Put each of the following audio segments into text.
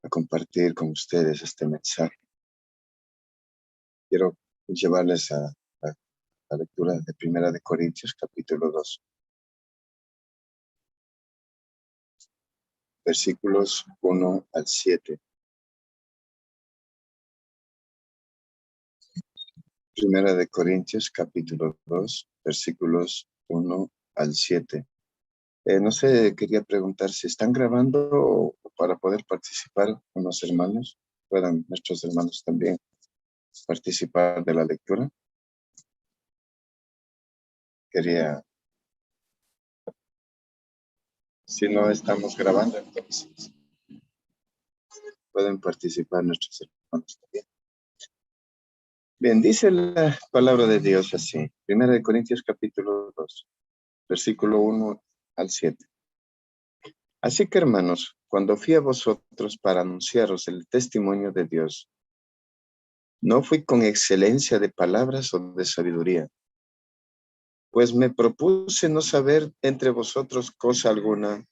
a compartir con ustedes este mensaje. Quiero llevarles a la lectura de Primera de Corintios, capítulo 2, versículos 1 al 7. Primera de Corintios, capítulo 2, versículos 1 al 7. No sé, quería preguntar si están grabando o para poder participar con los hermanos, puedan nuestros hermanos también participar de la lectura. Quería, si no estamos grabando, entonces pueden participar nuestros hermanos también. Bien, dice la palabra de Dios así, Primera de Corintios capítulo 2, versículo 1 al 7. Así que, hermanos, cuando fui a vosotros para anunciaros el testimonio de Dios, no fui con excelencia de palabras o de sabiduría, pues me propuse no saber entre vosotros cosa alguna,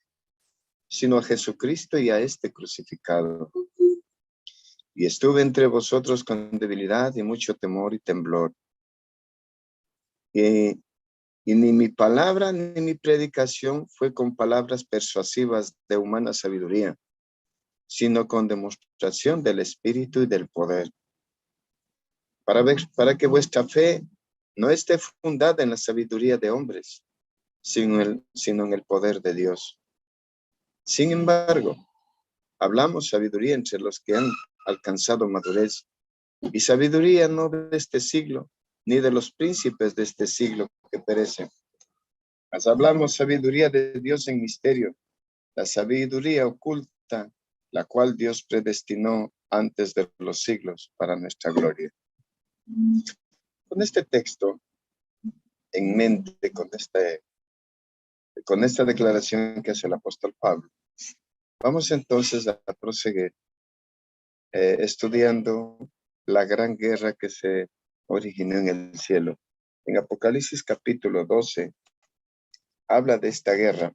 sino a Jesucristo y a este crucificado. Y estuve entre vosotros con debilidad y mucho temor y temblor. Y ni mi palabra ni mi predicación fue con palabras persuasivas de humana sabiduría, sino con demostración del Espíritu y del poder, para que vuestra fe no esté fundada en la sabiduría de hombres, sino en el poder de Dios. Sin embargo, hablamos sabiduría entre los que han alcanzado madurez, y sabiduría no de este siglo, ni de los príncipes de este siglo que perecen. Mas hablamos sabiduría de Dios en misterio, la sabiduría oculta, la cual Dios predestinó antes de los siglos para nuestra gloria. Con este texto en mente, con esta declaración que hace el apóstol Pablo, vamos entonces a proseguir estudiando la gran guerra que se originó en el cielo. En Apocalipsis capítulo 12 habla de esta guerra.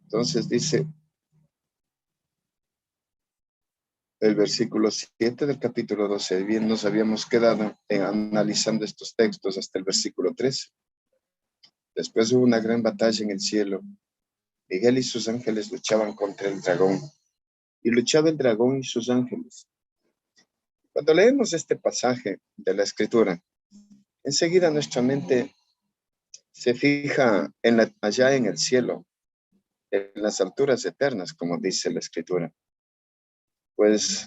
Entonces dice el versículo 7 del capítulo 12. Bien, nos habíamos quedado analizando estos textos hasta el versículo 13. Después hubo una gran batalla en el cielo. Miguel y sus ángeles luchaban contra el dragón. Y luchaba el dragón y sus ángeles. Cuando leemos este pasaje de la Escritura, enseguida nuestra mente se fija allá en el cielo, en las alturas eternas, como dice la Escritura. Pues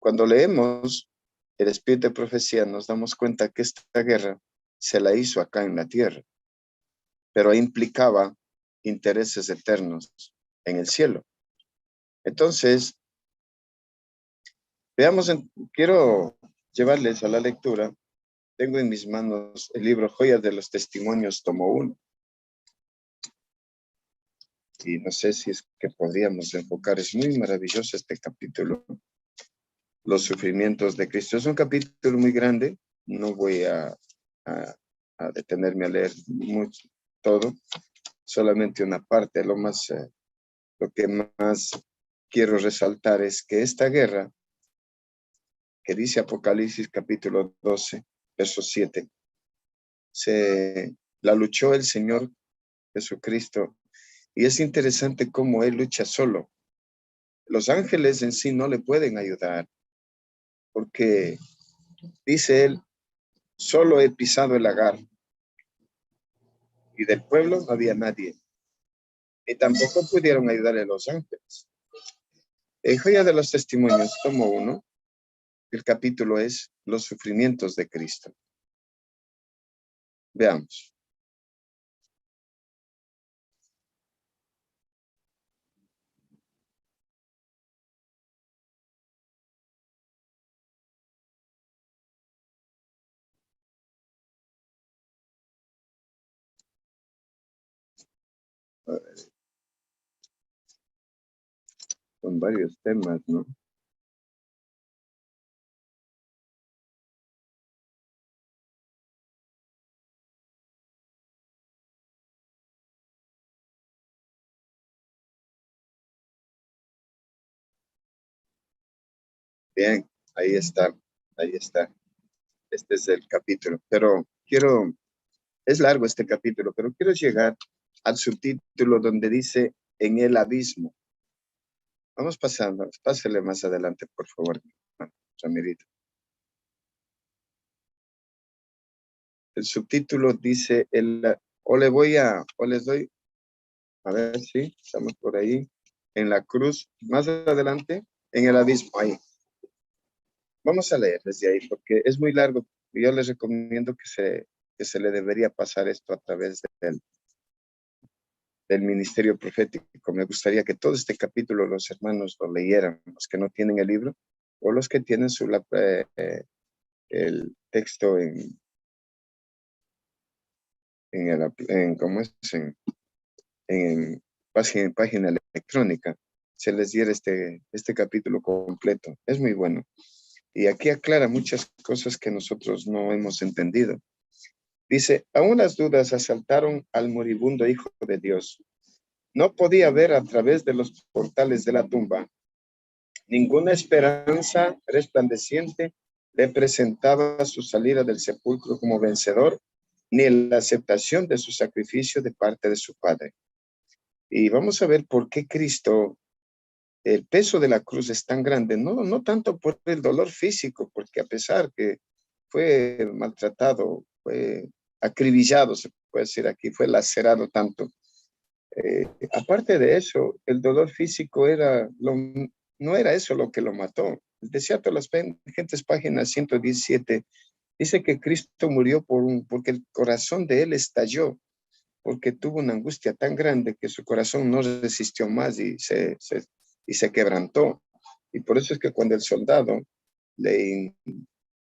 cuando leemos el espíritu de profecía, nos damos cuenta que esta guerra se la hizo acá en la tierra, pero implicaba intereses eternos en el cielo. Entonces, veamos, quiero llevarles a la lectura. Tengo en mis manos el libro Joyas de los Testimonios, tomo 1. Y no sé si es que podríamos enfocar, es muy maravilloso este capítulo, los sufrimientos de Cristo. Es un capítulo muy grande, no voy a detenerme a leer mucho, todo, solamente una parte. Lo que más quiero resaltar es que esta guerra, que dice Apocalipsis capítulo 12, verso 7, la luchó el Señor Jesucristo. Y es interesante cómo Él lucha solo. Los ángeles en sí no le pueden ayudar, porque dice Él, solo he pisado el lagar, y del pueblo no había nadie, y tampoco pudieron ayudarle los ángeles. En Joya de los Testimonios, tomo 1, el capítulo es los sufrimientos de Cristo. Veamos. Son varios temas, ¿no? Bien, ahí está, ahí está. Este es el capítulo, pero es largo este capítulo, pero quiero llegar al subtítulo donde dice en el abismo. Vamos pasando, pásele más adelante, por favor, Ramirito. El subtítulo dice, o les doy, a ver si estamos por ahí, en la cruz, más adelante, en el abismo, ahí. Vamos a leer desde ahí, porque es muy largo. Y yo les recomiendo que se le debería pasar esto a través del ministerio profético. Me gustaría que todo este capítulo los hermanos lo leyeran, los que no tienen el libro, o los que tienen el texto ¿cómo es? En página electrónica, se les diera este capítulo completo. Es muy bueno. Y aquí aclara muchas cosas que nosotros no hemos entendido. Dice, aún las dudas asaltaron al moribundo Hijo de Dios. No podía ver a través de los portales de la tumba. Ninguna esperanza resplandeciente le presentaba su salida del sepulcro como vencedor, ni la aceptación de su sacrificio de parte de su Padre. Y vamos a ver por qué Cristo, el peso de la cruz es tan grande, no tanto por el dolor físico, porque a pesar que fue maltratado, fue acribillado, se puede decir aquí, fue lacerado tanto. Aparte de eso, el dolor físico no era eso lo que lo mató. Decía todas las gentes, página 117, dice que Cristo murió porque el corazón de él estalló, porque tuvo una angustia tan grande que su corazón no resistió más y se quebrantó. Y por eso es que cuando el soldado le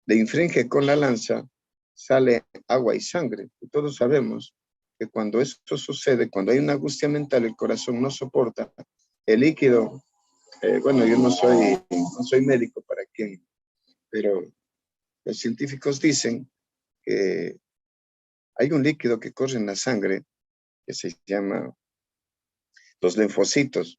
infringe con la lanza, sale agua y sangre. Y todos sabemos que cuando esto sucede, cuando hay una angustia mental, el corazón no soporta, el líquido, bueno, yo no soy médico para quien, pero los científicos dicen que hay un líquido que corre en la sangre que se llama los linfocitos.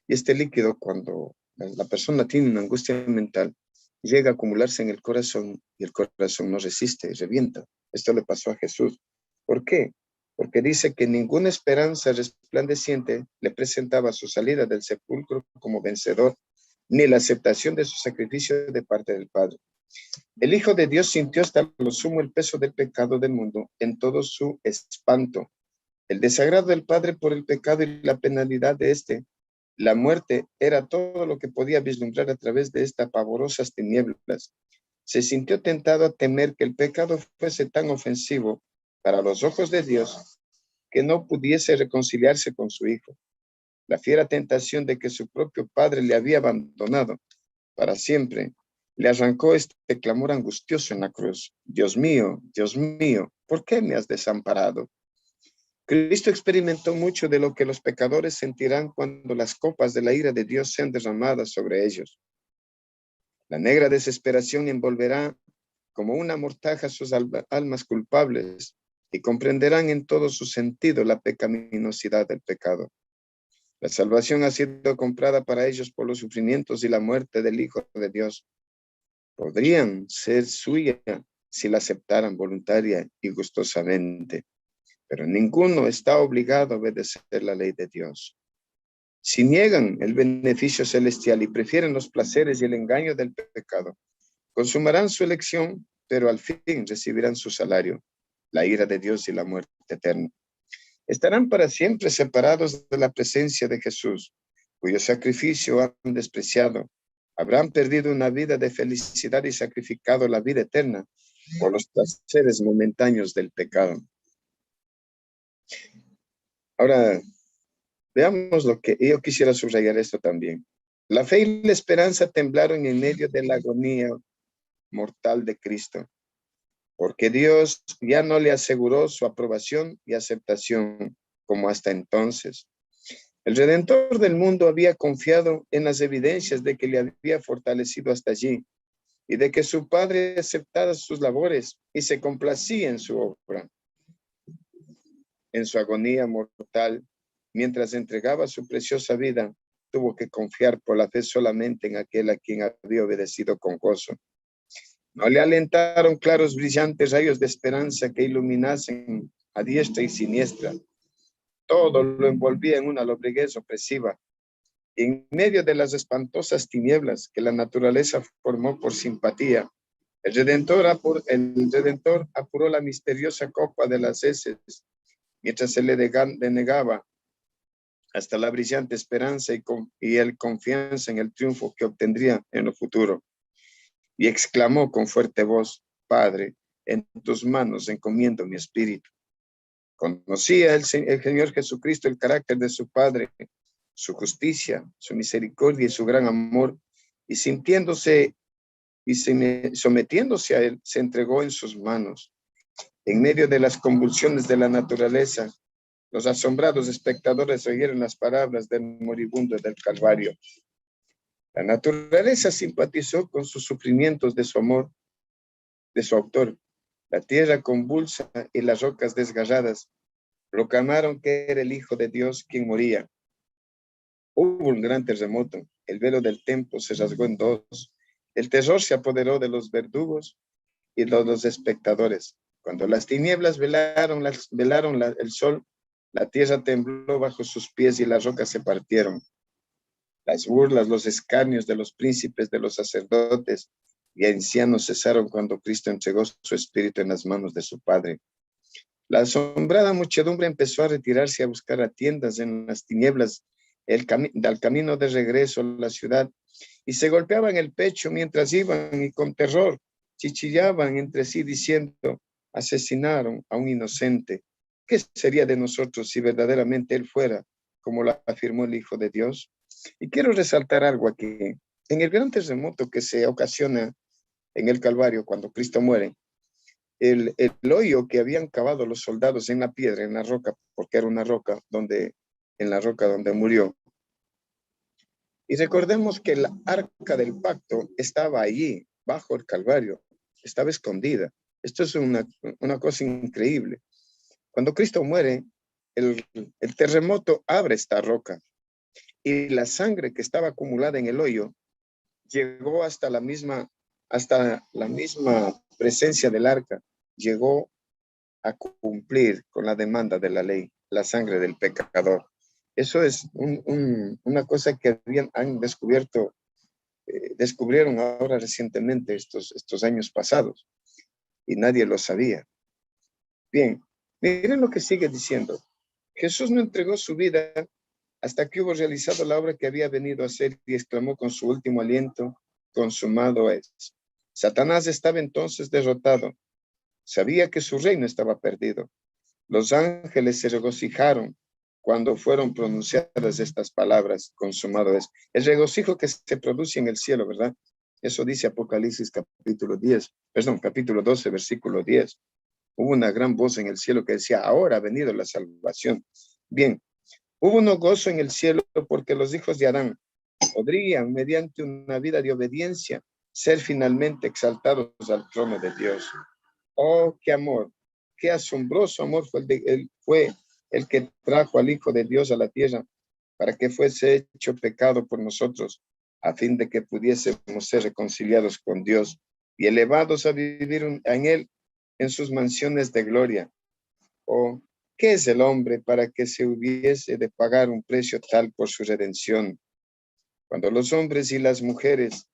Y este líquido, cuando la persona tiene una angustia mental, llega a acumularse en el corazón y el corazón no resiste y revienta. Esto le pasó a Jesús. ¿Por qué? Porque dice que ninguna esperanza resplandeciente le presentaba su salida del sepulcro como vencedor, ni la aceptación de su sacrificio de parte del Padre. El Hijo de Dios sintió hasta lo sumo el peso del pecado del mundo en todo su espanto. El desagrado del Padre por el pecado y la penalidad de éste, la muerte, era todo lo que podía vislumbrar a través de estas pavorosas tinieblas. Se sintió tentado a temer que el pecado fuese tan ofensivo para los ojos de Dios que no pudiese reconciliarse con su Hijo. La fiera tentación de que su propio Padre le había abandonado para siempre le arrancó este clamor angustioso en la cruz. Dios mío, ¿por qué me has desamparado? Cristo experimentó mucho de lo que los pecadores sentirán cuando las copas de la ira de Dios sean derramadas sobre ellos. La negra desesperación envolverá como una mortaja sus almas culpables y comprenderán en todo su sentido la pecaminosidad del pecado. La salvación ha sido comprada para ellos por los sufrimientos y la muerte del Hijo de Dios. Podrían ser suya si la aceptaran voluntaria y gustosamente, pero ninguno está obligado a obedecer la ley de Dios. Si niegan el beneficio celestial y prefieren los placeres y el engaño del pecado, consumarán su elección, pero al fin recibirán su salario, la ira de Dios y la muerte eterna. Estarán para siempre separados de la presencia de Jesús, cuyo sacrificio han despreciado. Habrán perdido una vida de felicidad y sacrificado la vida eterna por los placeres momentáneos del pecado. Ahora, veamos lo que yo quisiera subrayar esto también. La fe y la esperanza temblaron en medio de la agonía mortal de Cristo, porque Dios ya no le aseguró su aprobación y aceptación como hasta entonces. El Redentor del mundo había confiado en las evidencias de que le había fortalecido hasta allí y de que su Padre aceptaba sus labores y se complacía en su obra. En su agonía mortal, mientras entregaba su preciosa vida, tuvo que confiar por la fe solamente en aquel a quien había obedecido con gozo. No le alentaron claros, brillantes rayos de esperanza que iluminasen a diestra y siniestra. Todo lo envolvía en una lobreguez opresiva. En medio de las espantosas tinieblas que la naturaleza formó por simpatía, el Redentor apuró la misteriosa copa de las heces, mientras se le denegaba hasta la brillante esperanza y el confianza en el triunfo que obtendría en lo futuro. Y exclamó con fuerte voz: Padre, en tus manos encomiendo mi espíritu. Conocía el Señor Jesucristo el carácter de su Padre, su justicia, su misericordia y su gran amor, y sometiéndose a él, se entregó en sus manos. En medio de las convulsiones de la naturaleza, los asombrados espectadores oyeron las palabras del moribundo del Calvario. La naturaleza simpatizó con sus sufrimientos de su amor, de su autor. La tierra convulsa y las rocas desgarradas proclamaron que era el Hijo de Dios quien moría. Hubo un gran terremoto. El velo del templo se rasgó en dos. El terror se apoderó de los verdugos y de los espectadores. Cuando las tinieblas velaron el sol, la tierra tembló bajo sus pies y las rocas se partieron. Las burlas, los escarnios de los príncipes, de los sacerdotes y ancianos cesaron cuando Cristo entregó su espíritu en las manos de su Padre. La asombrada muchedumbre empezó a retirarse a buscar a tiendas en las tinieblas al camino de regreso a la ciudad, y se golpeaban el pecho mientras iban y con terror chichillaban entre sí diciendo: asesinaron a un inocente. ¿Qué sería de nosotros si verdaderamente él fuera, como lo afirmó el Hijo de Dios? Y quiero resaltar algo aquí. En el gran terremoto que se ocasiona en el Calvario cuando Cristo muere, el hoyo que habían cavado los soldados en la piedra, en la roca, porque era una roca en la roca donde murió. Y recordemos que la arca del pacto estaba allí, bajo el Calvario, estaba escondida. Esto es una cosa increíble. Cuando Cristo muere, el terremoto abre esta roca y la sangre que estaba acumulada en el hoyo llegó hasta la misma presencia del arca, llegó a cumplir con la demanda de la ley, la sangre del pecador. Eso es una cosa que han descubrieron ahora recientemente, estos años pasados, y nadie lo sabía. Bien, miren lo que sigue diciendo. Jesús no entregó su vida hasta que hubo realizado la obra que había venido a hacer, y exclamó con su último aliento: consumado es. Satanás estaba entonces derrotado. Sabía que su reino estaba perdido. Los ángeles se regocijaron cuando fueron pronunciadas estas palabras: consumado es. El regocijo que se produce en el cielo, ¿verdad? Eso dice Apocalipsis capítulo 12, versículo 10. Hubo una gran voz en el cielo que decía: ahora ha venido la salvación. Bien, hubo un gozo en el cielo porque los hijos de Adán podrían, mediante una vida de obediencia, ser finalmente exaltados al trono de Dios. Oh, qué amor, qué asombroso amor fue el que trajo al Hijo de Dios a la tierra para que fuese hecho pecado por nosotros, a fin de que pudiésemos ser reconciliados con Dios y elevados a vivir en Él, en sus mansiones de gloria. Oh, ¿qué es el hombre para que se hubiese de pagar un precio tal por su redención? Cuando los hombres y las mujeres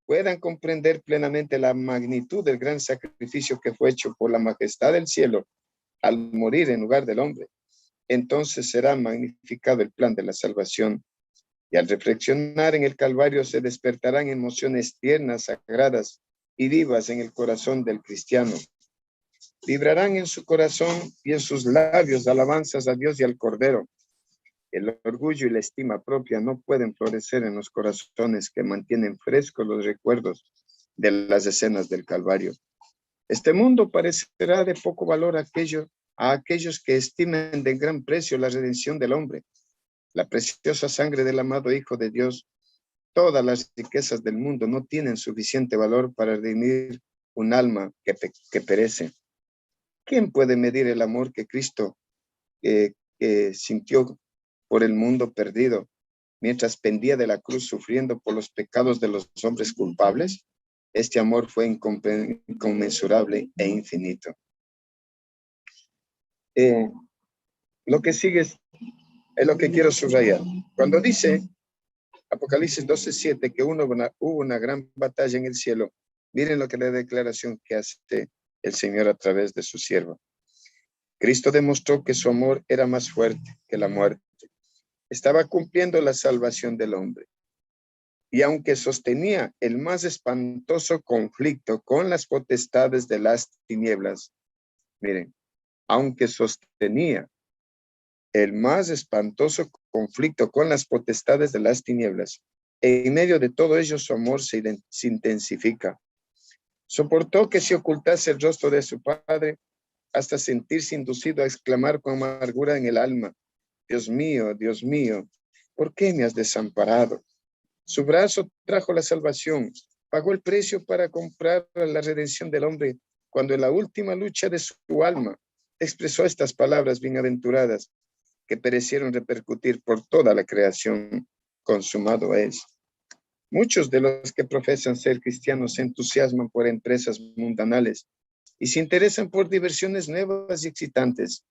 puedan comprender plenamente la magnitud del gran sacrificio que fue hecho por la majestad del cielo al morir en lugar del hombre, entonces será magnificado el plan de la salvación. Y al reflexionar en el Calvario se despertarán emociones tiernas, sagradas y vivas en el corazón del cristiano. Vibrarán en su corazón y en sus labios alabanzas a Dios y al Cordero. El orgullo y la estima propia no pueden florecer en los corazones que mantienen frescos los recuerdos de las escenas del Calvario. Este mundo parecerá de poco valor a aquellos que estimen de gran precio la redención del hombre, la preciosa sangre del amado Hijo de Dios. Todas las riquezas del mundo no tienen suficiente valor para redimir un alma que perece. ¿Quién puede medir el amor que Cristo que sintió por el mundo perdido? mientras pendía de la cruz sufriendo por los pecados de los hombres culpables, este amor fue inconmensurable e infinito. Lo que sigue es lo que quiero subrayar. Cuando dice Apocalipsis 12:7 que hubo una gran batalla en el cielo, miren lo que la declaración que hace el Señor a través de su siervo. Cristo demostró que su amor era más fuerte que la muerte. Estaba cumpliendo la salvación del hombre. Y aunque sostenía el más espantoso conflicto con las potestades de las tinieblas, miren, aunque sostenía el más espantoso conflicto con las potestades de las tinieblas, en medio de todo ello su amor se intensifica. Soportó que se ocultase el rostro de su Padre hasta sentirse inducido a exclamar con amargura en el alma, Dios mío, ¿por qué me has desamparado? Su brazo trajo la salvación, pagó el precio para comprar la redención del hombre, cuando en la última lucha de su alma expresó estas palabras bienaventuradas que perecieron repercutir por toda la creación. Consumado es. Muchos de los que profesan ser cristianos se entusiasman por empresas mundanales y se interesan por diversiones nuevas y excitantes,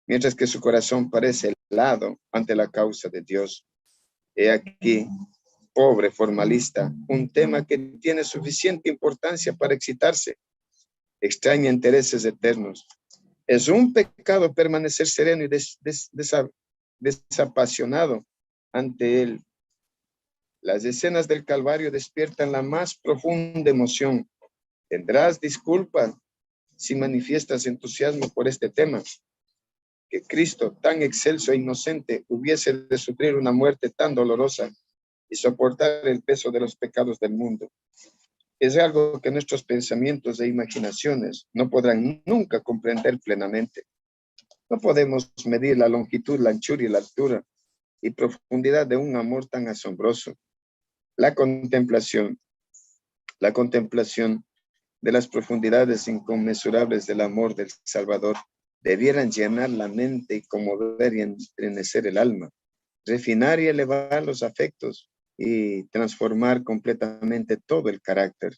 mientras que su corazón parece helado ante la causa de Dios. He aquí, pobre formalista, un tema que tiene suficiente importancia para excitarse, extraña intereses eternos. Es un pecado permanecer sereno y desapasionado ante él. Las escenas del Calvario despiertan la más profunda emoción. Tendrás disculpa si manifiestas entusiasmo por este tema. Que Cristo, tan excelso e inocente, hubiese de sufrir una muerte tan dolorosa y soportar el peso de los pecados del mundo. Es algo que nuestros pensamientos e imaginaciones no podrán nunca comprender plenamente. No podemos medir la longitud, la anchura y la altura y profundidad de un amor tan asombroso. La contemplación de las profundidades inconmensurables del amor del Salvador debieran llenar la mente y conmover y entrenecer el alma, refinar y elevar los afectos y transformar completamente todo el carácter.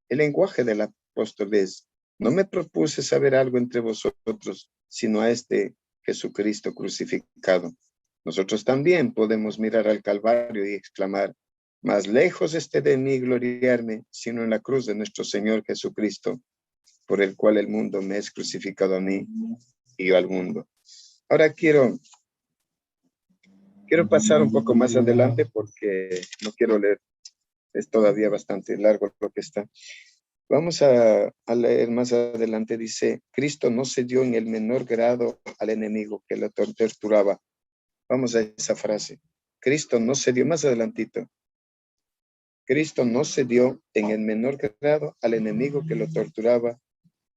El lenguaje del apóstol es: no me propuse saber algo entre vosotros, sino a este Jesucristo crucificado. Nosotros también podemos mirar al Calvario y exclamar: más lejos esté de mí gloriarme, sino en la cruz de nuestro Señor Jesucristo, por el cual el mundo me es crucificado a mí y yo al mundo. Ahora quiero pasar un poco más adelante porque no quiero leer, es todavía bastante largo lo que está. Vamos a leer más adelante. Dice: Cristo no cedió en el menor grado al enemigo que lo torturaba. Vamos a esa frase. Cristo no cedió, más adelantito. Cristo no cedió en el menor grado al enemigo que lo torturaba,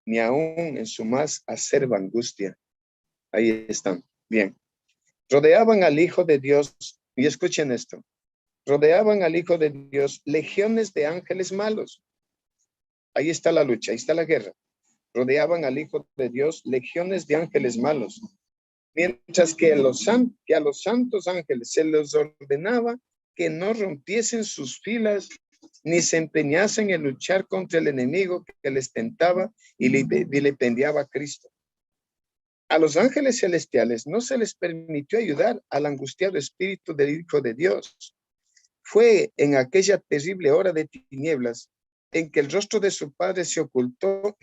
ni aún en su más acerba angustia. Ahí están. Bien. Rodeaban al Hijo de Dios, y escuchen esto, rodeaban al Hijo de Dios legiones de ángeles malos. Ahí está la lucha, ahí está la guerra. Rodeaban al Hijo de Dios legiones de ángeles malos, mientras que a los santos ángeles se les ordenaba que no rompiesen sus filas ni se empeñasen en luchar contra el enemigo que les tentaba y le vilipendiaba a Cristo. A los ángeles celestiales no se les permitió ayudar al angustiado espíritu del Hijo de Dios. Fue en aquella terrible hora de tinieblas en que el rostro de su Padre se ocultó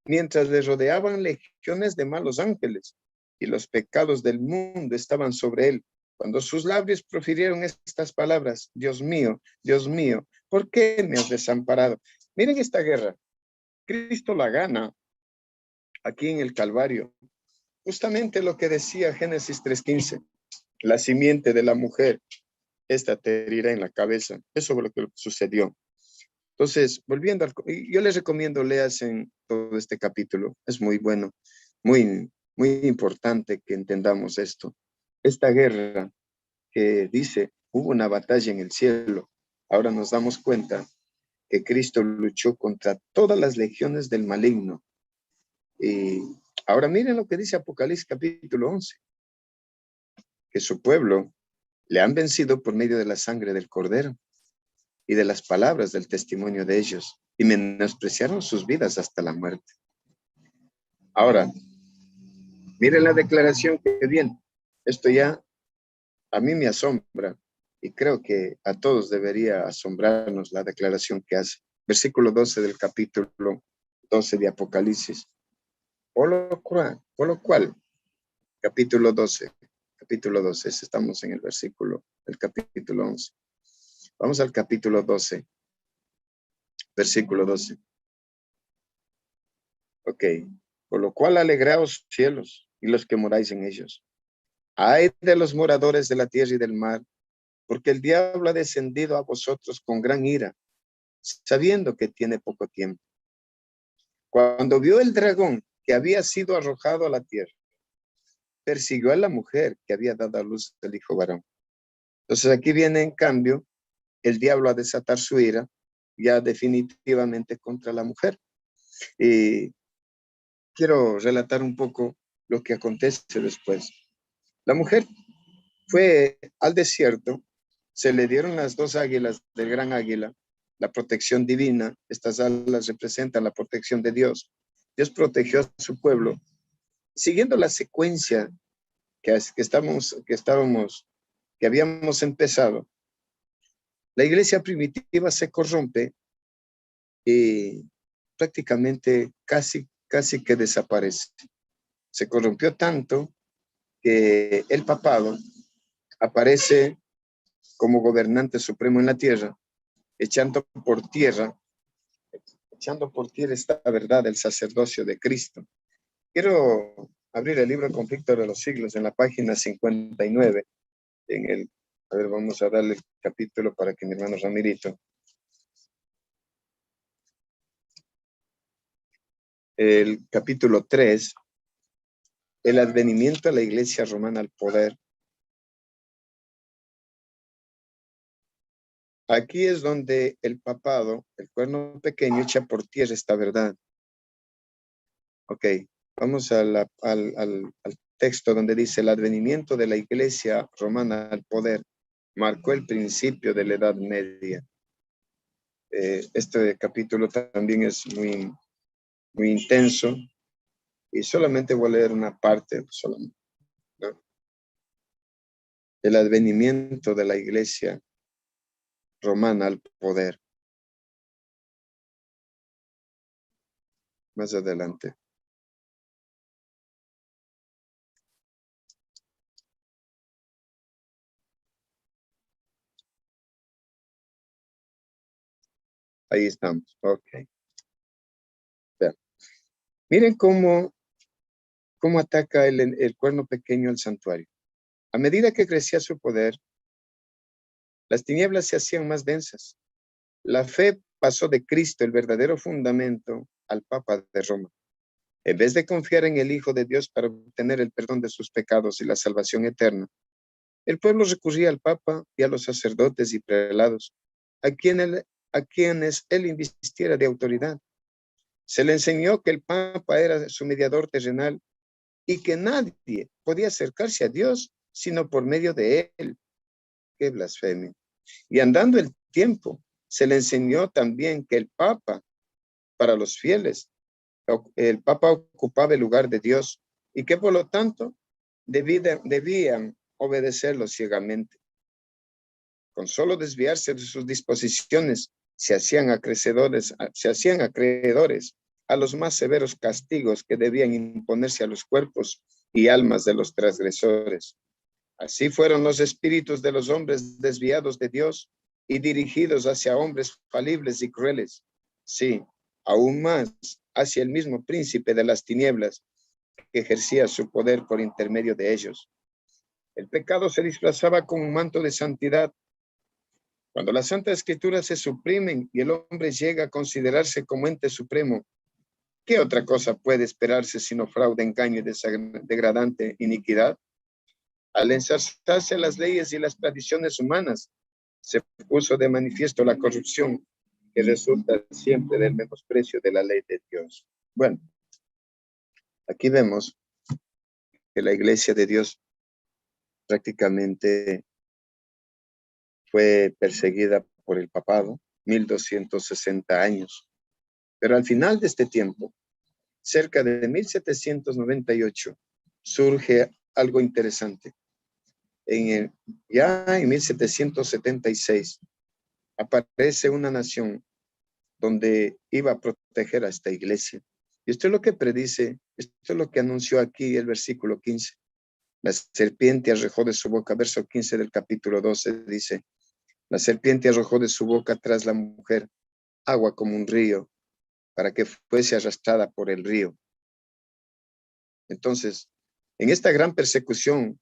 mientras le rodeaban legiones de malos ángeles y los pecados del mundo estaban sobre él. Cuando sus labios profirieron estas palabras: Dios mío, ¿por qué me has desamparado? Miren esta guerra. Cristo la gana aquí en el Calvario. Justamente lo que decía Génesis 3:15, la simiente de la mujer, esta te herirá en la cabeza. Eso fue lo que sucedió. Entonces, volviendo yo les recomiendo leas en todo este capítulo. Es muy bueno, muy, muy importante que entendamos esto. Esta guerra que dice, hubo una batalla en el cielo. Ahora nos damos cuenta que Cristo luchó contra todas las legiones del maligno. Y ahora miren lo que dice Apocalipsis capítulo 11, que su pueblo Le han vencido por medio de la sangre del Cordero y de las palabras del testimonio de ellos, y menospreciaron sus vidas hasta la muerte. Ahora, mire la declaración que viene. Esto ya a mí me asombra y creo que a todos debería asombrarnos la declaración que hace. Versículo 12 del capítulo 12 de Apocalipsis. Por lo cual, capítulo 12, estamos en el versículo del capítulo 11. Vamos al capítulo 12, versículo 12. Ok. Por lo cual alegraos cielos y los que moráis en ellos. Ay de los moradores de la tierra y del mar, porque el diablo ha descendido a vosotros con gran ira, sabiendo que tiene poco tiempo. Cuando vio el dragón que había sido arrojado a la tierra, persiguió a la mujer que había dado a luz del hijo varón. Entonces aquí viene en cambio el diablo a desatar su ira ya definitivamente contra la mujer. Y quiero relatar un poco lo que acontece después. La mujer fue al desierto, se le dieron las dos águilas del gran águila, la protección divina. Estas alas representan la protección de Dios. Dios protegió a su pueblo. Siguiendo la secuencia que habíamos empezado, la iglesia primitiva se corrompe y prácticamente casi que desaparece. Se corrompió tanto que el papado aparece como gobernante supremo en la tierra, echando por tierra esta verdad del sacerdocio de Cristo. Quiero abrir el libro Conflicto de los Siglos en la página 59, a ver, vamos a darle el capítulo para que mi hermano Ramirito. El capítulo 3, el advenimiento de la iglesia romana al poder. Aquí es donde el papado, el cuerno pequeño, echa por tierra esta verdad. Ok, vamos al texto donde dice: el advenimiento de la iglesia romana al poder marcó el principio de la Edad Media. Este capítulo también es muy, muy intenso y solamente voy a leer una parte, solamente, ¿no? El advenimiento de la iglesia romana al poder. Más adelante. Ahí estamos. Ok. Vean. Miren cómo ataca el cuerno pequeño al santuario. A medida que crecía su poder, las tinieblas se hacían más densas. La fe pasó de Cristo, el verdadero fundamento, al Papa de Roma. En vez de confiar en el Hijo de Dios para obtener el perdón de sus pecados y la salvación eterna, el pueblo recurría al Papa y a los sacerdotes y prelados, a quienes él invistiera de autoridad. Se le enseñó que el Papa era su mediador terrenal y que nadie podía acercarse a Dios sino por medio de él. ¡Qué blasfemia! Y andando el tiempo, se le enseñó también que el Papa, para los fieles, el Papa ocupaba el lugar de Dios y que por lo tanto debían obedecerlo ciegamente. Con solo desviarse de sus disposiciones, se hacían acreedores a los más severos castigos que debían imponerse a los cuerpos y almas de los transgresores. Así fueron los espíritus de los hombres desviados de Dios y dirigidos hacia hombres falibles y crueles. Sí, aún más hacia el mismo príncipe de las tinieblas que ejercía su poder por intermedio de ellos. El pecado se disfrazaba con un manto de santidad. Cuando las santas escrituras se suprimen y el hombre llega a considerarse como ente supremo, ¿qué otra cosa puede esperarse sino fraude, engaño y degradante iniquidad? Al ensalzarse las leyes y las tradiciones humanas, se puso de manifiesto la corrupción que resulta siempre del menosprecio de la ley de Dios. Bueno, aquí vemos que la iglesia de Dios prácticamente fue perseguida por el papado, 1260 años. Pero al final de este tiempo, cerca de 1798, surge algo interesante. Ya en 1776 aparece una nación donde iba a proteger a esta iglesia. Y esto es lo que predice, esto es lo que anunció aquí el versículo 15. La serpiente arrojó de su boca, verso 15 del capítulo 12 dice, la serpiente arrojó de su boca tras la mujer agua como un río para que fuese arrastrada por el río. Entonces, en esta gran persecución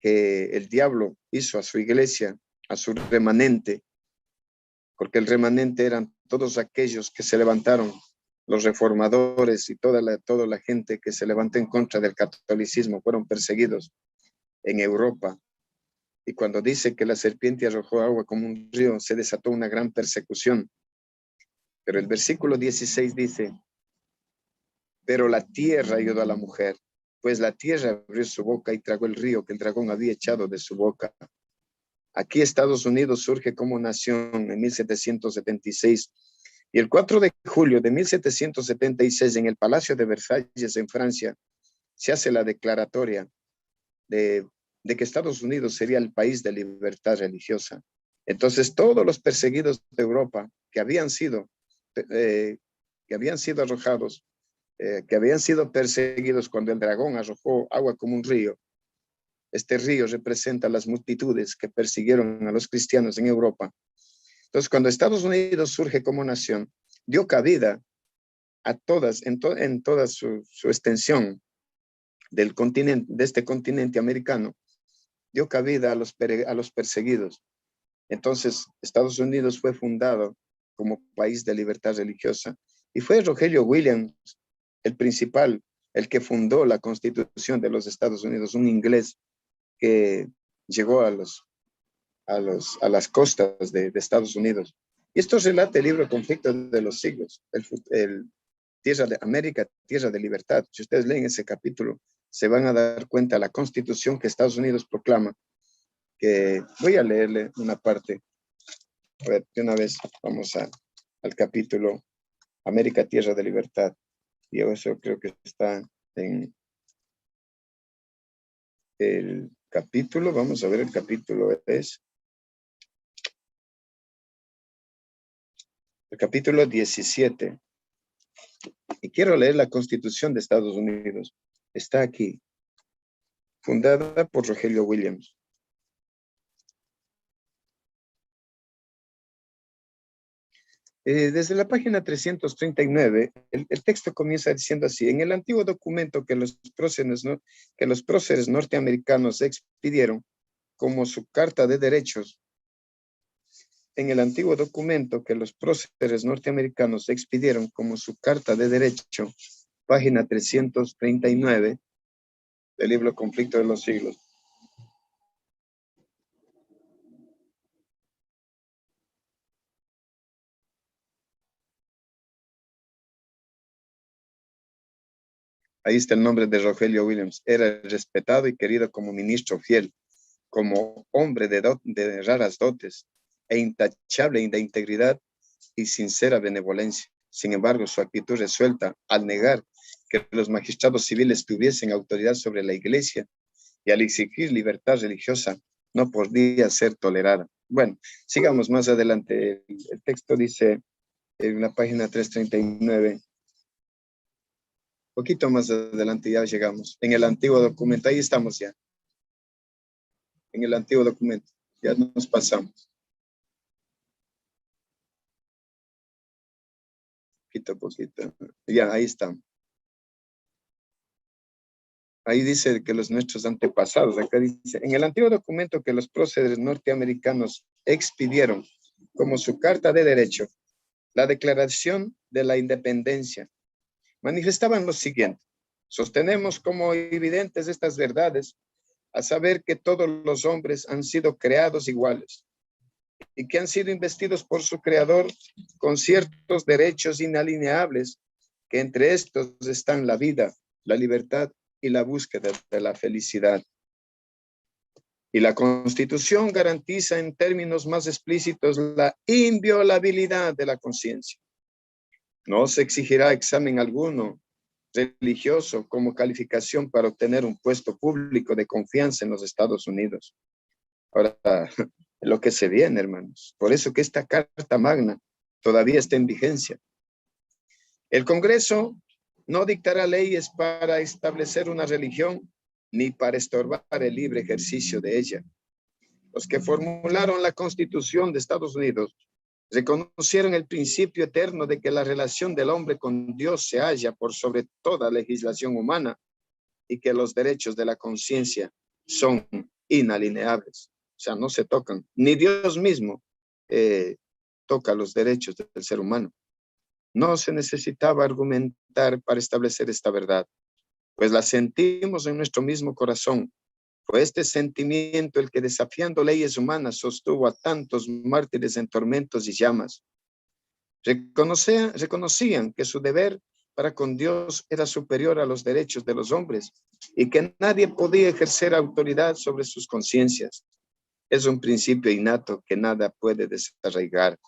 que el diablo hizo a su iglesia, a su remanente, porque el remanente eran todos aquellos que se levantaron, los reformadores y toda la gente que se levantó en contra del catolicismo, fueron perseguidos en Europa. Y cuando dice que la serpiente arrojó agua como un río, se desató una gran persecución. Pero el versículo 16 dice, pero la tierra ayudó a la mujer, pues la tierra abrió su boca y tragó el río que el dragón había echado de su boca. Aquí Estados Unidos surge como nación en 1776 y el 4 de julio de 1776 en el Palacio de Versalles en Francia se hace la declaratoria de que Estados Unidos sería el país de libertad religiosa. Entonces todos los perseguidos de Europa que habían sido arrojados, que habían sido perseguidos cuando el dragón arrojó agua como un río, este río representa las multitudes que persiguieron a los cristianos en Europa. Entonces, cuando Estados Unidos surge como nación, dio cabida a todas, en toda su extensión del continente, de este continente americano, dio cabida a los perseguidos. Entonces, Estados Unidos fue fundado como país de libertad religiosa y fue Rogelio Williams el principal, el que fundó la Constitución de los Estados Unidos, un inglés que llegó a las costas de Estados Unidos. Y esto relata el libro Conflicto de los Siglos, el Tierra de América, Tierra de Libertad. Si ustedes leen ese capítulo, se van a dar cuenta de la Constitución que Estados Unidos proclama, que voy a leerle una parte. A ver, de una vez vamos al capítulo América, Tierra de Libertad. Y eso creo que está en el capítulo, vamos a ver, el capítulo es el capítulo 17. Y quiero leer la Constitución de Estados Unidos. Está aquí, fundada por Rogelio Williams. Desde la página 339, el texto comienza diciendo así: en el antiguo documento que los próceres norteamericanos expidieron como su Carta de Derechos, en el antiguo documento que los próceres norteamericanos expidieron como su Carta de Derecho, página 339 del libro Conflicto de los Siglos. Ahí está el nombre de Rogelio Williams. Era respetado y querido como ministro fiel, como hombre de raras dotes e intachable de integridad y sincera benevolencia. Sin embargo, su actitud resuelta al negar que los magistrados civiles tuviesen autoridad sobre la iglesia y al exigir libertad religiosa no podía ser tolerada. Bueno, sigamos más adelante. El texto dice en la página 339, poquito más adelante ya llegamos. En el antiguo documento, ahí estamos ya. En el antiguo documento, ya nos pasamos. Poquito. Ya, ahí estamos. Ahí dice que nuestros antepasados, acá dice, en el antiguo documento que los próceres norteamericanos expidieron como su Carta de Derecho, la Declaración de la Independencia, manifestaban lo siguiente: sostenemos como evidentes estas verdades, a saber que todos los hombres han sido creados iguales y que han sido investidos por su creador con ciertos derechos inalienables, que entre estos están la vida, la libertad y la búsqueda de la felicidad. Y la Constitución garantiza en términos más explícitos la inviolabilidad de la conciencia. No se exigirá examen alguno religioso como calificación para obtener un puesto público de confianza en los Estados Unidos. Ahora, lo que se viene, hermanos. Por eso que esta Carta Magna todavía está en vigencia. El Congreso no dictará leyes para establecer una religión ni para estorbar el libre ejercicio de ella. Los que formularon la Constitución de Estados Unidos reconocieron el principio eterno de que la relación del hombre con Dios se halla por sobre toda legislación humana y que los derechos de la conciencia son inalineables. O sea, no se tocan. Ni Dios mismo toca los derechos del ser humano. No se necesitaba argumentar para establecer esta verdad, pues la sentimos en nuestro mismo corazón. Fue este sentimiento el que, desafiando leyes humanas, sostuvo a tantos mártires en tormentos y llamas. Reconocían que su deber para con Dios era superior a los derechos de los hombres y que nadie podía ejercer autoridad sobre sus conciencias. Es un principio innato que nada puede desarraigar.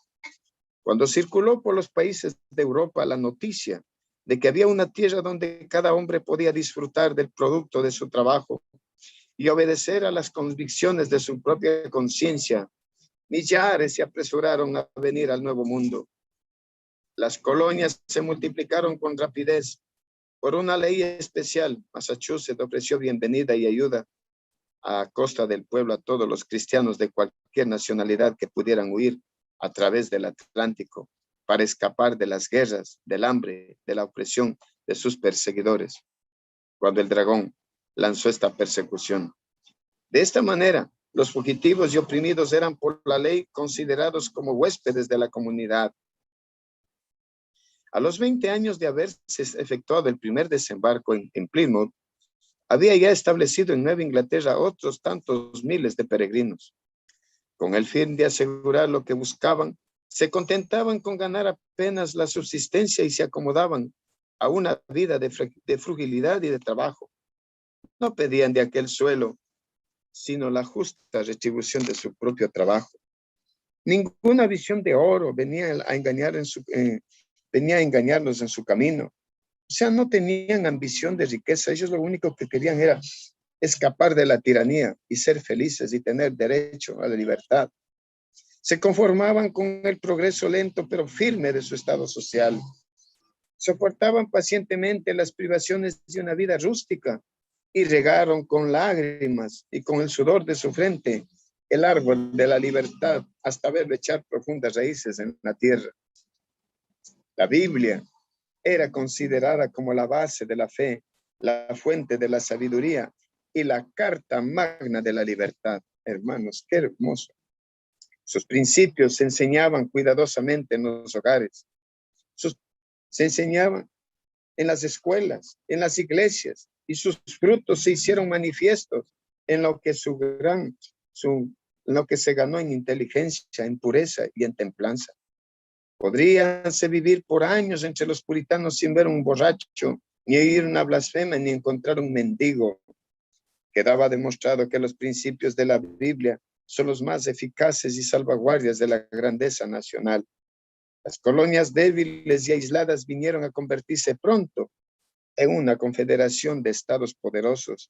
Cuando circuló por los países de Europa la noticia de que había una tierra donde cada hombre podía disfrutar del producto de su trabajo y obedecer a las convicciones de su propia conciencia, millares se apresuraron a venir al Nuevo Mundo. Las colonias se multiplicaron con rapidez. Por una ley especial, Massachusetts ofreció bienvenida y ayuda a costa del pueblo a todos los cristianos de cualquier nacionalidad que pudieran huir a través del Atlántico para escapar de las guerras, del hambre, de la opresión de sus perseguidores. Cuando el dragón lanzó esta persecución. De esta manera, los fugitivos y oprimidos eran por la ley considerados como huéspedes de la comunidad. A los 20 años de haberse efectuado el primer desembarco en Plymouth, había ya establecido en Nueva Inglaterra otros tantos miles de peregrinos. Con el fin de asegurar lo que buscaban, se contentaban con ganar apenas la subsistencia y se acomodaban a una vida de frugilidad y de trabajo. No pedían de aquel suelo, sino la justa retribución de su propio trabajo. Ninguna visión de oro venía a engañarlos en su camino. O sea, no tenían ambición de riqueza. Ellos lo único que querían era escapar de la tiranía y ser felices y tener derecho a la libertad. Se conformaban con el progreso lento pero firme de su estado social. Soportaban pacientemente las privaciones de una vida rústica y regaron con lágrimas y con el sudor de su frente el árbol de la libertad hasta verlo echar profundas raíces en la tierra. La Biblia era considerada como la base de la fe, la fuente de la sabiduría y la carta magna de la libertad. Hermanos, qué hermoso. Sus principios se enseñaban cuidadosamente en los hogares. Se enseñaban en las escuelas, en las iglesias, y sus frutos se hicieron manifiestos en lo que se ganó en inteligencia, en pureza y en templanza. Podríanse vivir por años entre los puritanos sin ver un borracho, ni oír una blasfema, ni encontrar un mendigo. Quedaba demostrado que los principios de la Biblia son los más eficaces y salvaguardias de la grandeza nacional. Las colonias débiles y aisladas vinieron a convertirse pronto en una confederación de estados poderosos,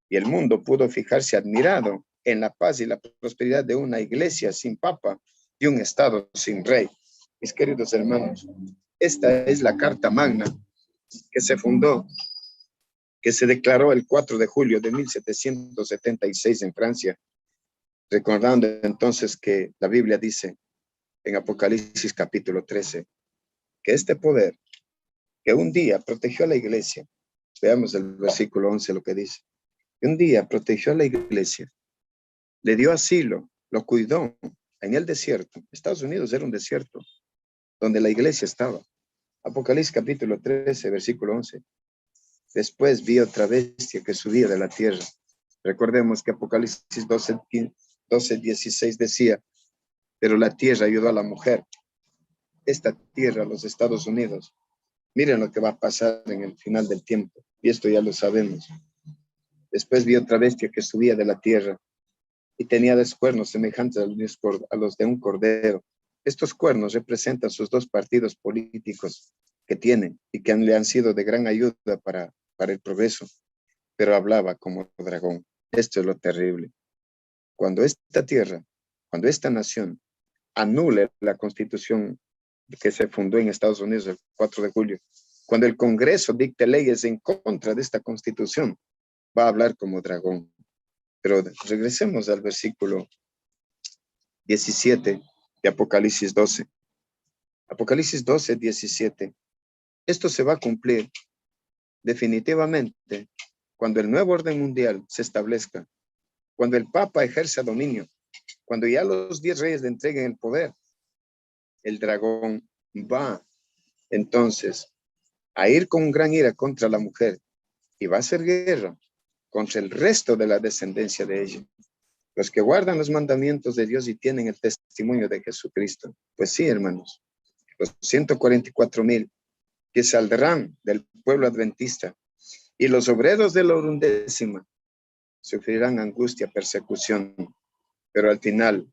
y el mundo pudo fijarse admirado en la paz y la prosperidad de una iglesia sin papa y un estado sin rey. Mis queridos hermanos, esta es la Carta Magna que se declaró el 4 de julio de 1776 en Francia, recordando entonces que la Biblia dice en Apocalipsis capítulo 13, que este poder que un día protegió a la iglesia, veamos el versículo 11 lo que dice, que un día protegió a la iglesia, le dio asilo, lo cuidó en el desierto. Estados Unidos era un desierto donde la iglesia estaba. Apocalipsis capítulo 13, versículo 11. Después vi otra bestia que subía de la tierra. Recordemos que Apocalipsis 12:16 decía, pero la tierra ayudó a la mujer. Esta tierra, los Estados Unidos, miren lo que va a pasar en el final del tiempo. Y esto ya lo sabemos. Después vi otra bestia que subía de la tierra. y tenía 10 cuernos semejantes a los de un cordero. Estos cuernos representan sus dos partidos políticos que tienen y que le han sido de gran ayuda para el progreso, pero hablaba como dragón. Esto es lo terrible. Cuando esta nación anule la constitución que se fundó en Estados Unidos el 4 de julio, cuando el Congreso dicte leyes en contra de esta constitución, va a hablar como dragón. Pero regresemos al versículo 17 de Apocalipsis 12. Apocalipsis 12, 17. Esto se va a cumplir definitivamente cuando el nuevo orden mundial se establezca, cuando el Papa ejerza dominio, cuando ya los 10 reyes le entreguen el poder. El dragón va entonces a ir con gran ira contra la mujer y va a hacer guerra contra el resto de la descendencia de ella, los que guardan los mandamientos de Dios y tienen el testimonio de Jesucristo. Pues sí, hermanos, los 144,000 que saldrán del pueblo adventista y los obreros de la 1ª sufrirán angustia, persecución, pero al final,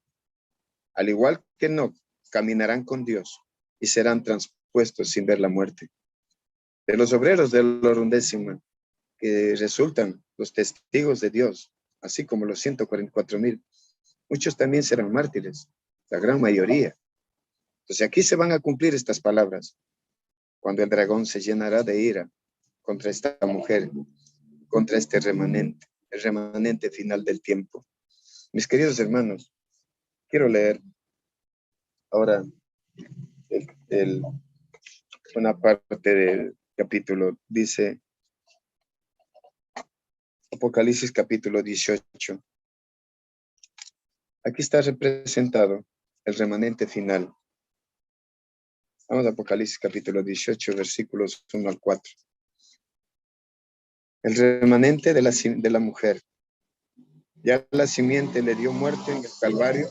al igual que Enoc, caminarán con Dios y serán transpuestos sin ver la muerte. De los obreros de la 1ª, que resultan los testigos de Dios, así como los 144,000, muchos también serán mártires, la gran mayoría. Entonces aquí se van a cumplir estas palabras, cuando el dragón se llenará de ira contra esta mujer, contra este remanente, el remanente final del tiempo. Mis queridos hermanos, quiero leer ahora una parte del capítulo. Dice Apocalipsis capítulo 18. Aquí está representado el remanente final. Vamos a Apocalipsis capítulo 18, versículos 1 al 4. El remanente de la mujer. Ya la simiente le dio muerte en el Calvario.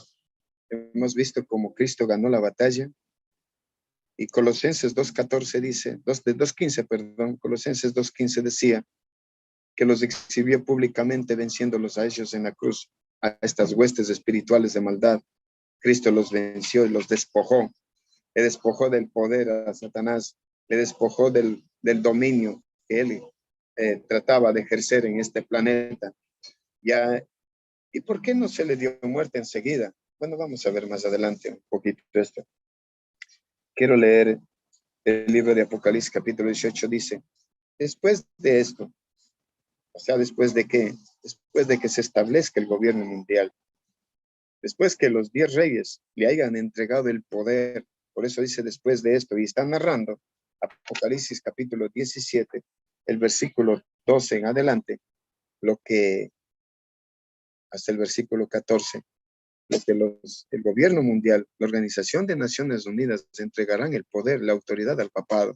Hemos visto cómo Cristo ganó la batalla. Y Colosenses 2:14 dice, 2:15, perdón, Colosenses 2:15 decía que los exhibió públicamente venciéndolos a ellos en la cruz, a estas huestes espirituales de maldad. Cristo los venció y los despojó. Le despojó del poder a Satanás, le despojó del dominio que él trataba de ejercer en este planeta. Ya, ¿y por qué no se le dio muerte enseguida? Bueno, vamos a ver más adelante un poquito esto. Quiero leer el libro de Apocalipsis capítulo 18, dice, después de esto, o sea, después de que se establezca el gobierno mundial, después que los 10 reyes le hayan entregado el poder, por eso dice después de esto, y está narrando Apocalipsis capítulo 17, el versículo 12 en adelante, lo que, hasta el versículo 14, lo que el gobierno mundial, la Organización de Naciones Unidas, entregarán el poder, la autoridad al papado.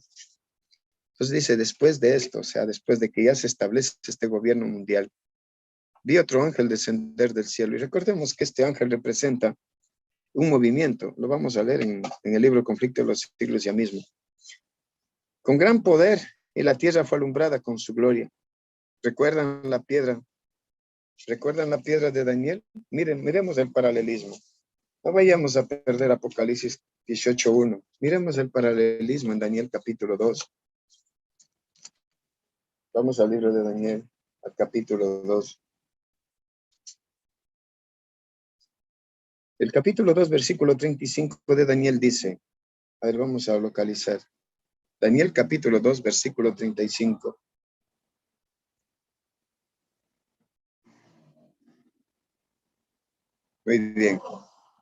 Entonces dice, después de esto, o sea, después de que ya se establece este gobierno mundial, vi otro ángel descender del cielo. Y recordemos que este ángel representa un movimiento. Lo vamos a leer en el libro Conflicto de los Siglos ya mismo. Con gran poder, y la tierra fue alumbrada con su gloria. ¿Recuerdan la piedra? ¿Recuerdan la piedra de Daniel? Miremos el paralelismo. No vayamos a perder Apocalipsis 18:1. Miremos el paralelismo en Daniel capítulo 2. Vamos al libro de Daniel, al capítulo 2. El capítulo 2, versículo 35 de Daniel dice, a ver, vamos a localizar. Daniel capítulo 2, versículo 35. Muy bien.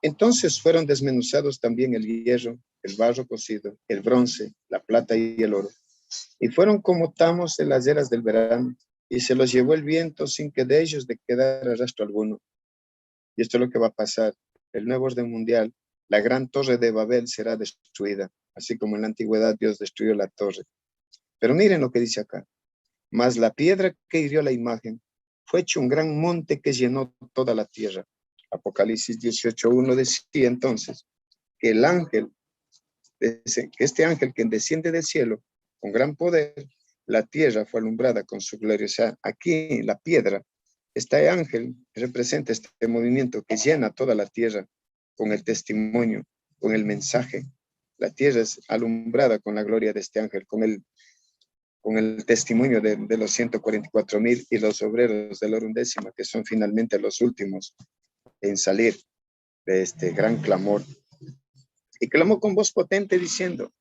Entonces fueron desmenuzados también el hierro, el barro cocido, el bronce, la plata y el oro. Y fueron como tamos en las eras del verano, y se los llevó el viento sin que de ellos le quedara rastro alguno. Y esto es lo que va a pasar. El nuevo orden mundial, la gran torre de Babel será destruida, así como en la antigüedad Dios destruyó la torre. Pero miren lo que dice acá. Mas la piedra que hirió la imagen fue hecho un gran monte que llenó toda la tierra. Apocalipsis 18:1 decía entonces que el ángel, que este ángel que desciende del cielo con gran poder, la tierra fue alumbrada con su gloria. O sea, aquí la piedra Este ángel representa este movimiento que llena toda la tierra con el testimonio, con el mensaje. La tierra es alumbrada con la gloria de este ángel, con el testimonio de los 144,000 y los obreros de la undécima, que son finalmente los últimos en salir de este gran clamor. Y clamó con voz potente diciendo,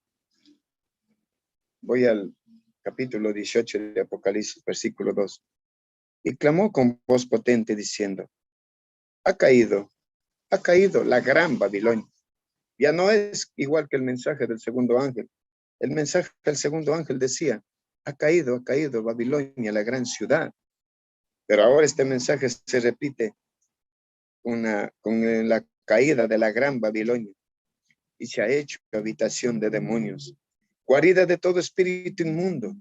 voy al capítulo 18 de Apocalipsis, versículo 2. Y clamó con voz potente diciendo, ha caído la gran Babilonia. Ya no es igual que el mensaje del segundo ángel. El mensaje del segundo ángel decía, ha caído Babilonia, la gran ciudad. Pero ahora este mensaje se repite con la caída de la gran Babilonia y se ha hecho habitación de demonios, guarida de todo espíritu inmundo,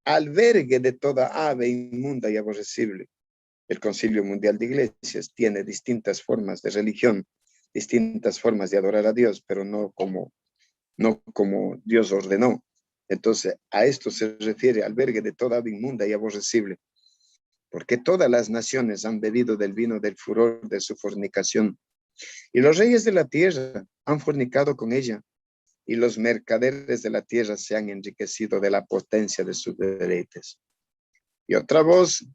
albergue de toda ave inmunda y aborrecible. El Concilio Mundial de Iglesias tiene distintas formas de religión, distintas formas de adorar a Dios, pero no como Dios ordenó. Entonces, a esto se refiere albergue de toda ave inmunda y aborrecible, porque todas las naciones han bebido del vino del furor de su fornicación, y los reyes de la tierra han fornicado con ella, y los mercaderes de la tierra se han enriquecido de la potencia de sus deleites. Y otra voz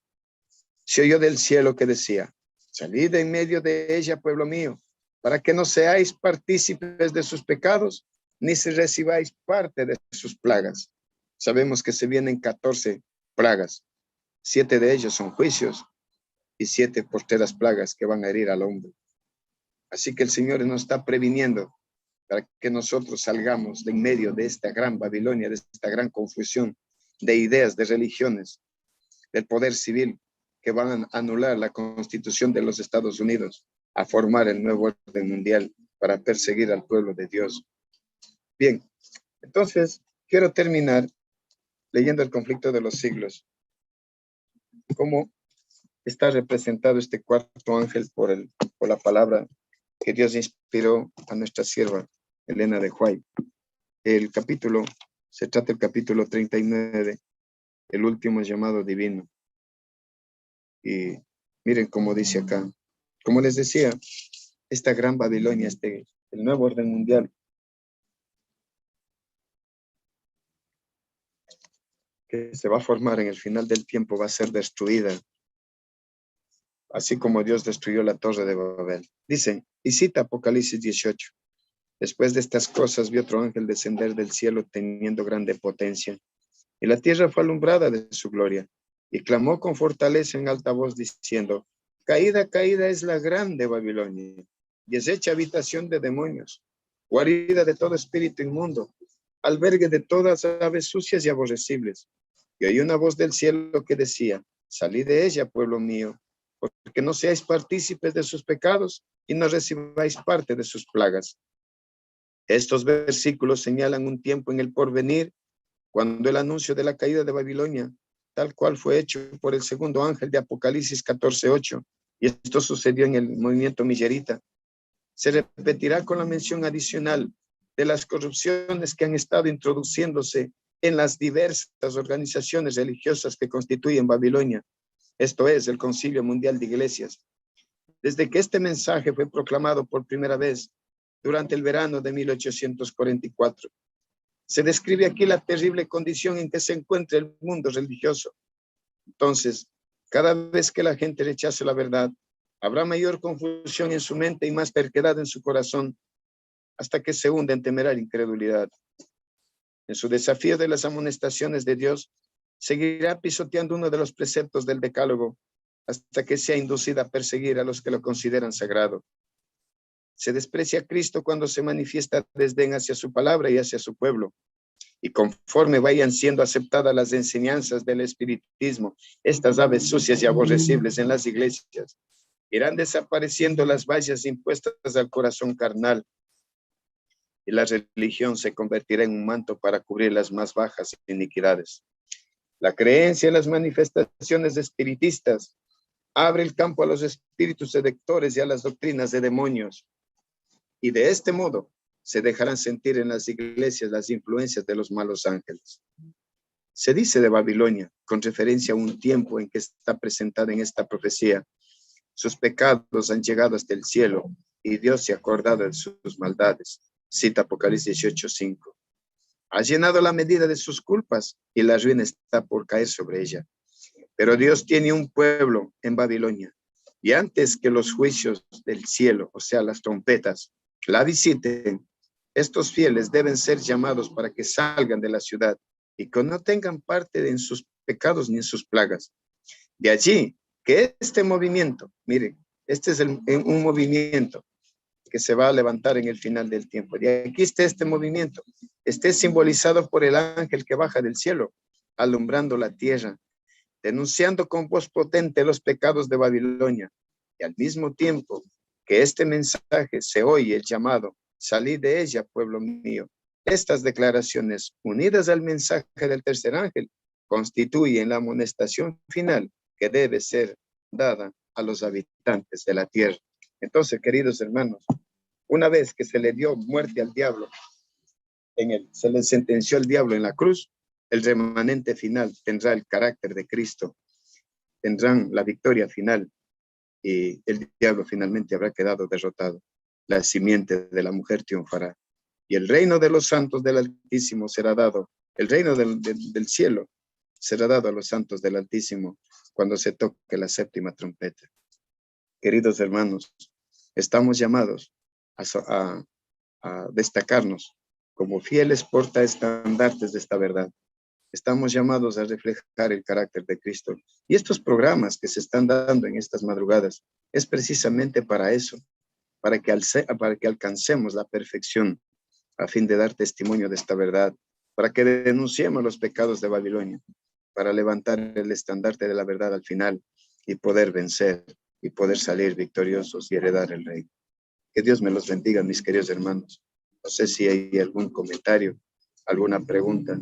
se oyó del cielo que decía, salid en medio de ella, pueblo mío, para que no seáis partícipes de sus pecados, ni se recibáis parte de sus plagas. Sabemos que se vienen 14 plagas. 7 de ellos son juicios y 7 posteras plagas que van a herir al hombre. Así que el Señor nos está previniendo para que nosotros salgamos de en medio de esta gran Babilonia, de esta gran confusión de ideas, de religiones, del poder civil que van a anular la Constitución de los Estados Unidos, a formar el nuevo orden mundial para perseguir al pueblo de Dios. Bien, entonces quiero terminar leyendo el conflicto de los siglos. Cómo está representado este cuarto ángel por la palabra que Dios inspiró a nuestra sierva Elena de White. Se trata del capítulo 39, el último llamado divino. Y miren cómo dice acá. Como les decía, esta gran Babilonia, el nuevo orden mundial, que se va a formar en el final del tiempo, va a ser destruida, así como Dios destruyó la torre de Babel. Dice, y cita Apocalipsis 18. Después de estas cosas vi otro ángel descender del cielo teniendo grande potencia, y la tierra fue alumbrada de su gloria, y clamó con fortaleza en alta voz diciendo, caída es la grande Babilonia, y es hecha habitación de demonios, guarida de todo espíritu inmundo, albergue de todas aves sucias y aborrecibles. Y oí una voz del cielo que decía, salid de ella, pueblo mío, porque no seáis partícipes de sus pecados y no recibáis parte de sus plagas. Estos versículos señalan un tiempo en el porvenir, cuando el anuncio de la caída de Babilonia, tal cual fue hecho por el segundo ángel de Apocalipsis 14:8, y esto sucedió en el movimiento millerita, se repetirá con la mención adicional de las corrupciones que han estado introduciéndose en las diversas organizaciones religiosas que constituyen Babilonia, esto es, el Concilio Mundial de Iglesias. Desde que este mensaje fue proclamado por primera vez durante el verano de 1844, se describe aquí la terrible condición en que se encuentra el mundo religioso. Entonces, cada vez que la gente rechace la verdad, habrá mayor confusión en su mente y más terquedad en su corazón, hasta que se hunde en temeraria incredulidad. En su desafío de las amonestaciones de Dios, seguirá pisoteando uno de los preceptos del Decálogo, hasta que sea inducida a perseguir a los que lo consideran sagrado. Se desprecia a Cristo cuando se manifiesta desdén hacia su palabra y hacia su pueblo. Y conforme vayan siendo aceptadas las enseñanzas del espiritismo, estas aves sucias y aborrecibles en las iglesias, irán desapareciendo las vallas impuestas al corazón carnal, y la religión se convertirá en un manto para cubrir las más bajas iniquidades. La creencia en las manifestaciones espiritistas abre el campo a los espíritus seductores y a las doctrinas de demonios, y de este modo se dejarán sentir en las iglesias las influencias de los malos ángeles. Se dice de Babilonia, con referencia a un tiempo en que está presentada en esta profecía. Sus pecados han llegado hasta el cielo y Dios se ha acordado de sus maldades. Cita Apocalipsis 18:5. Ha llenado la medida de sus culpas y la ruina está por caer sobre ella. Pero Dios tiene un pueblo en Babilonia. Y antes que los juicios del cielo, o sea, las trompetas, la visiten, estos fieles deben ser llamados para que salgan de la ciudad y que no tengan parte en sus pecados ni en sus plagas. De allí que este movimiento, miren, este es un movimiento que se va a levantar en el final del tiempo. De aquí está este movimiento, esté simbolizado por el ángel que baja del cielo, alumbrando la tierra, denunciando con voz potente los pecados de Babilonia, y al mismo tiempo que este mensaje se oye el llamado, salid de ella, pueblo mío. Estas declaraciones, unidas al mensaje del tercer ángel, constituyen la amonestación final que debe ser dada a los habitantes de la tierra. Entonces, queridos hermanos, una vez que se le dio muerte al diablo, se le sentenció al diablo en la cruz, el remanente final tendrá el carácter de Cristo, tendrán la victoria final y el diablo finalmente habrá quedado derrotado. La simiente de la mujer triunfará y el reino de los santos del Altísimo será dado, el reino del cielo será dado a los santos del Altísimo cuando se toque la séptima trompeta. Queridos hermanos, estamos llamados a destacarnos como fieles portaestandartes de esta verdad. Estamos llamados a reflejar el carácter de Cristo. Y estos programas que se están dando en estas madrugadas es precisamente para eso, para que alcancemos la perfección a fin de dar testimonio de esta verdad, para que denunciemos los pecados de Babilonia, para levantar el estandarte de la verdad al final y poder vencer y poder salir victoriosos y heredar el reino. Que Dios me los bendiga, mis queridos hermanos. No sé si hay algún comentario, alguna pregunta.